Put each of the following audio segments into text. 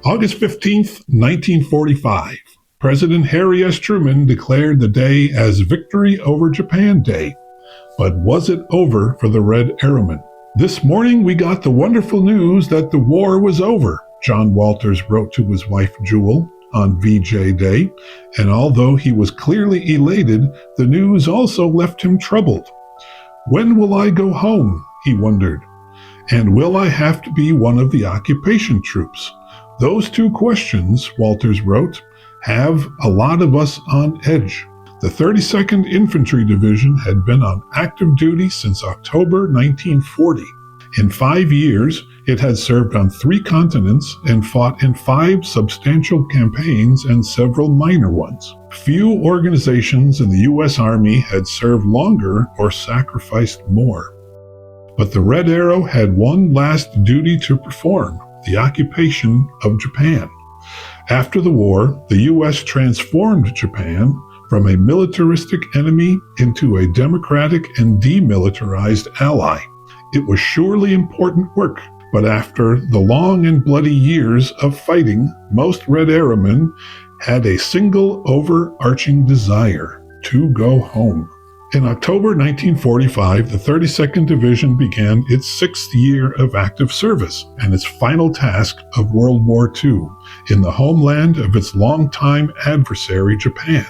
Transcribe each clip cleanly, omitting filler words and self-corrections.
August 15th, 1945. President Harry S. Truman declared the day as Victory over Japan Day. But was it over for the Red Arrowmen? This morning we got the wonderful news that the war was over, John Walters wrote to his wife Jewel on VJ Day, and although he was clearly elated, the news also left him troubled. When will I go home, he wondered, and will I have to be one of the occupation troops? Those two questions, Walters wrote, have a lot of us on edge. The 32nd Infantry Division had been on active duty since October 1940. In 5 years, it had served on 3 continents and fought in 5 substantial campaigns and several minor ones. Few organizations in the U.S. Army had served longer or sacrificed more. But the Red Arrow had one last duty to perform, the occupation of Japan. After the war, the U.S. transformed Japan from a militaristic enemy into a democratic and demilitarized ally. It was surely important work, but after the long and bloody years of fighting, most Red Arrowmen had a single overarching desire: to go home. In October 1945, the 32nd Division began its 6th year of active service and its final task of World War II in the homeland of its longtime adversary, Japan,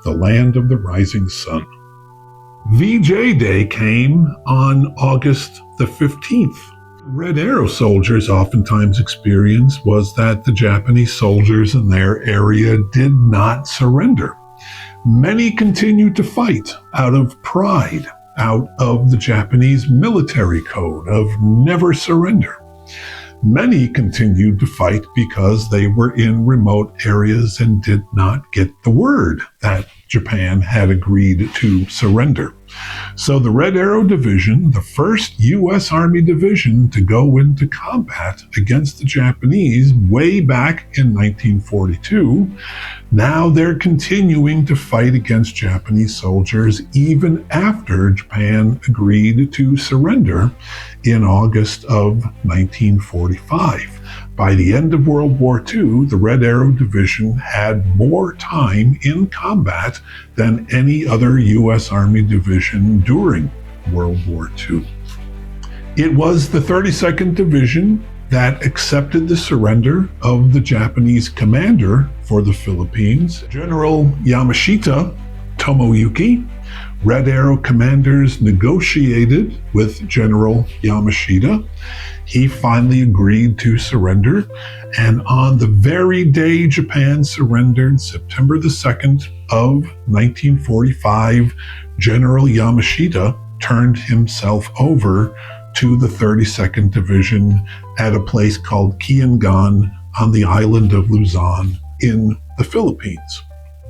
the land of the rising sun. VJ Day came on August the 15th. Red Arrow soldiers' oftentimes experience was that the Japanese soldiers in their area did not surrender. Many continued to fight out of pride, out of the Japanese military code of never surrender. Many continued to fight because they were in remote areas and did not get the word that Japan had agreed to surrender. So the Red Arrow Division, the first U.S. Army division to go into combat against the Japanese way back in 1942, now they're continuing to fight against Japanese soldiers even after Japan agreed to surrender in August of 1945. By the end of World War II, the Red Arrow Division had more time in combat than any other U.S. Army division during World War II. It was the 32nd Division that accepted the surrender of the Japanese commander for the Philippines, General Yamashita Tomoyuki. Red Arrow commanders negotiated with General Yamashita. He finally agreed to surrender, and on the very day Japan surrendered, September the 2nd of 1945, General Yamashita turned himself over to the 32nd Division at a place called Kiangan on the island of Luzon in the Philippines,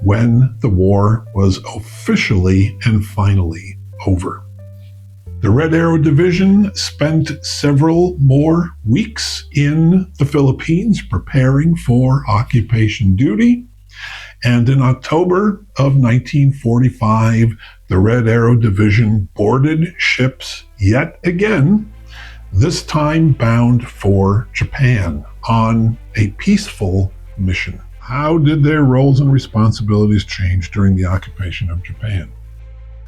when the war was officially and finally over. The Red Arrow Division spent several more weeks in the Philippines preparing for occupation duty, and in October of 1945, the Red Arrow Division boarded ships yet again, this time bound for Japan on a peaceful mission. How did their roles and responsibilities change during the occupation of Japan?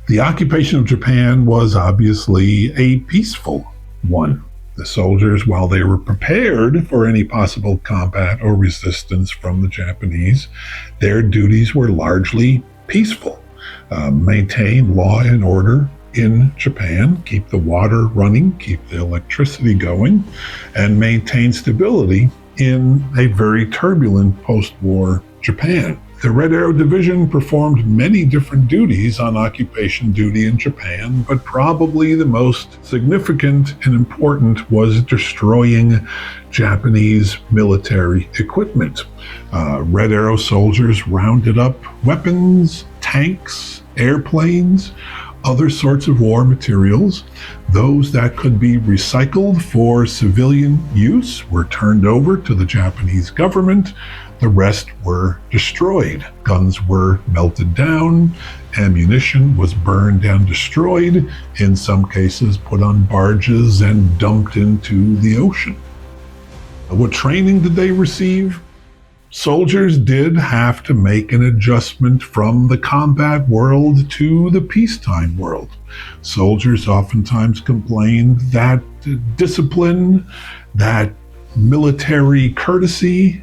The occupation of Japan was obviously a peaceful one. The soldiers, while they were prepared for any possible combat or resistance from the Japanese, their duties were largely peaceful. Maintain law and order in Japan, keep the water running, keep the electricity going, and maintain stability in a very turbulent post-war Japan. The Red Arrow Division performed many different duties on occupation duty in Japan, but probably the most significant and important was destroying Japanese military equipment. Red Arrow soldiers rounded up weapons, tanks, airplanes, other sorts of war materials. Those that could be recycled for civilian use were turned over to the Japanese government. The rest were destroyed. Guns were melted down, ammunition was burned and destroyed, in some cases put on barges and dumped into the ocean. What training did they receive? Soldiers did have to make an adjustment from the combat world to the peacetime world. Soldiers oftentimes complained that discipline, that military courtesy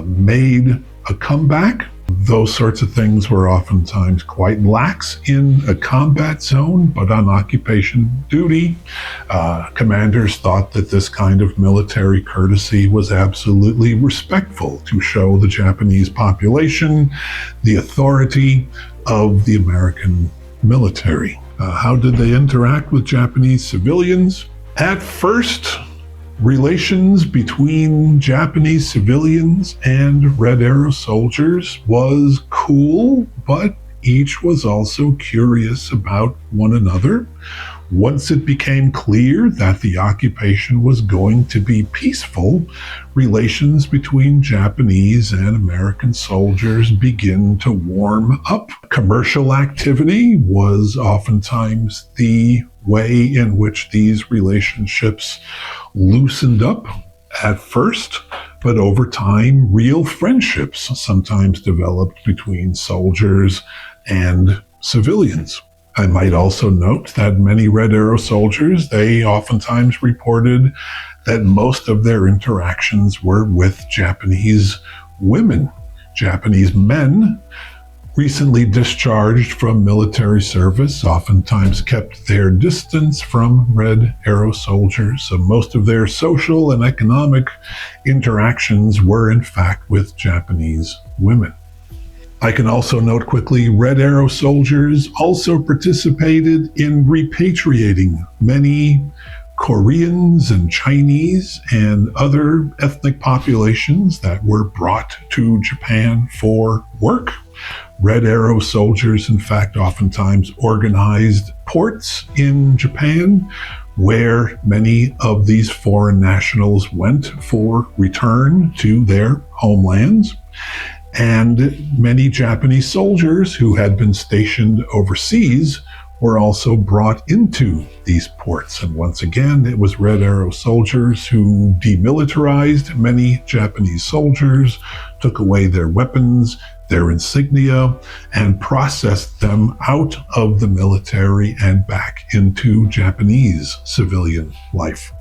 made a comeback. Those sorts of things were oftentimes quite lax in a combat zone, but on occupation duty, commanders thought that this kind of military courtesy was absolutely respectful to show the Japanese population the authority of the American military. How did they interact with Japanese civilians? At first, relations between Japanese civilians and Red Arrow soldiers was cool, but each was also curious about one another. Once it became clear that the occupation was going to be peaceful, relations between Japanese and American soldiers begin to warm up. Commercial activity was oftentimes the way in which these relationships loosened up at first, but over time, real friendships sometimes developed between soldiers and civilians. I might also note that many Red Arrow soldiers, they oftentimes reported that most of their interactions were with Japanese women. Japanese men recently discharged from military service oftentimes kept their distance from Red Arrow soldiers, so most of their social and economic interactions were in fact with Japanese women. I can also note quickly, Red Arrow soldiers also participated in repatriating many Koreans and Chinese and other ethnic populations that were brought to Japan for work. Red Arrow soldiers, in fact, oftentimes organized ports in Japan where many of these foreign nationals went for return to their homelands. And many Japanese soldiers who had been stationed overseas were also brought into these ports. And once again, it was Red Arrow soldiers who demilitarized many Japanese soldiers, took away their weapons, their insignia, and processed them out of the military and back into Japanese civilian life.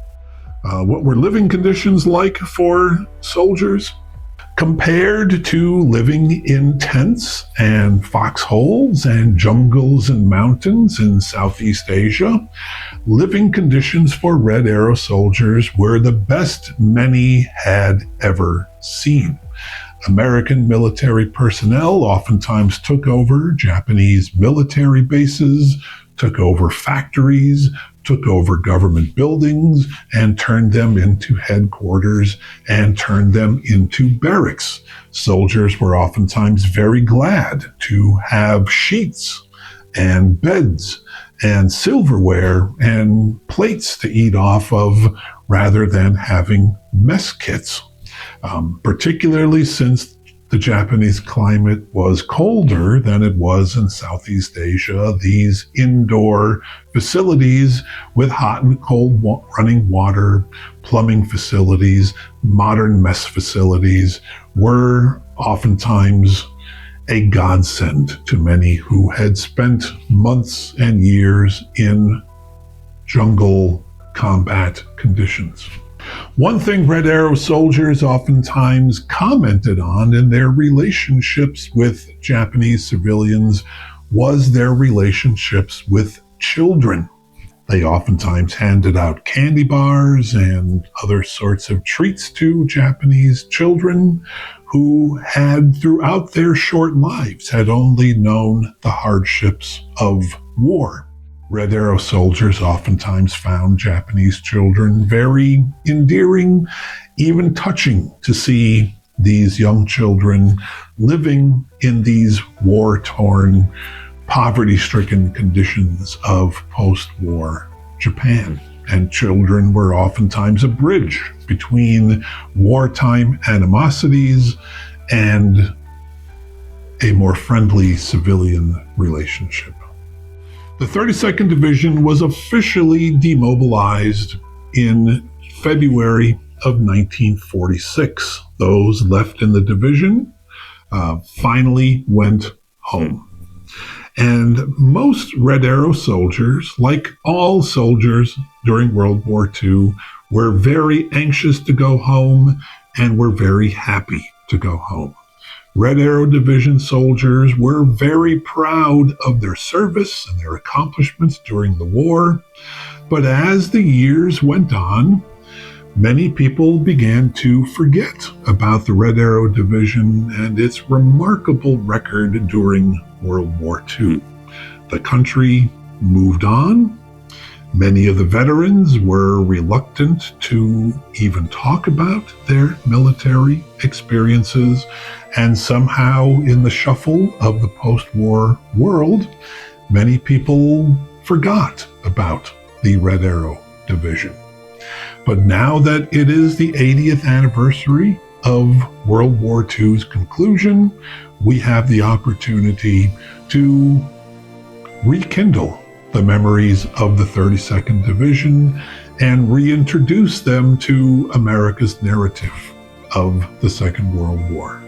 What were living conditions like for soldiers? Compared to living in tents and foxholes and jungles and mountains in Southeast Asia, living conditions for Red Arrow soldiers were the best many had ever seen. American military personnel oftentimes took over Japanese military bases, took over factories, took over government buildings, and turned them into headquarters and turned them into barracks. Soldiers were oftentimes very glad to have sheets and beds and silverware and plates to eat off of rather than having mess kits. Particularly since the Japanese climate was colder than it was in Southeast Asia, these indoor facilities with hot and cold running water, plumbing facilities, modern mess facilities were oftentimes a godsend to many who had spent months and years in jungle combat conditions. One thing Red Arrow soldiers oftentimes commented on in their relationships with Japanese civilians was their relationships with children. They oftentimes handed out candy bars and other sorts of treats to Japanese children who had, throughout their short lives, had only known the hardships of war. Red Arrow soldiers oftentimes found Japanese children very endearing, even touching to see these young children living in these war-torn, poverty-stricken conditions of post-war Japan. And children were oftentimes a bridge between wartime animosities and a more friendly civilian relationship. The 32nd Division was officially demobilized in February of 1946. Those left in the division finally went home. And most Red Arrow soldiers, like all soldiers during World War II, were very anxious to go home and were very happy to go home. Red Arrow Division soldiers were very proud of their service and their accomplishments during the war. But as the years went on, many people began to forget about the Red Arrow Division and its remarkable record during World War II. The country moved on. Many of the veterans were reluctant to even talk about their military experiences, and somehow in the shuffle of the post-war world, many people forgot about the Red Arrow Division. But now that it is the 80th anniversary of World War II's conclusion, we have the opportunity to rekindle the memories of the 32nd Division and reintroduce them to America's narrative of the Second World War.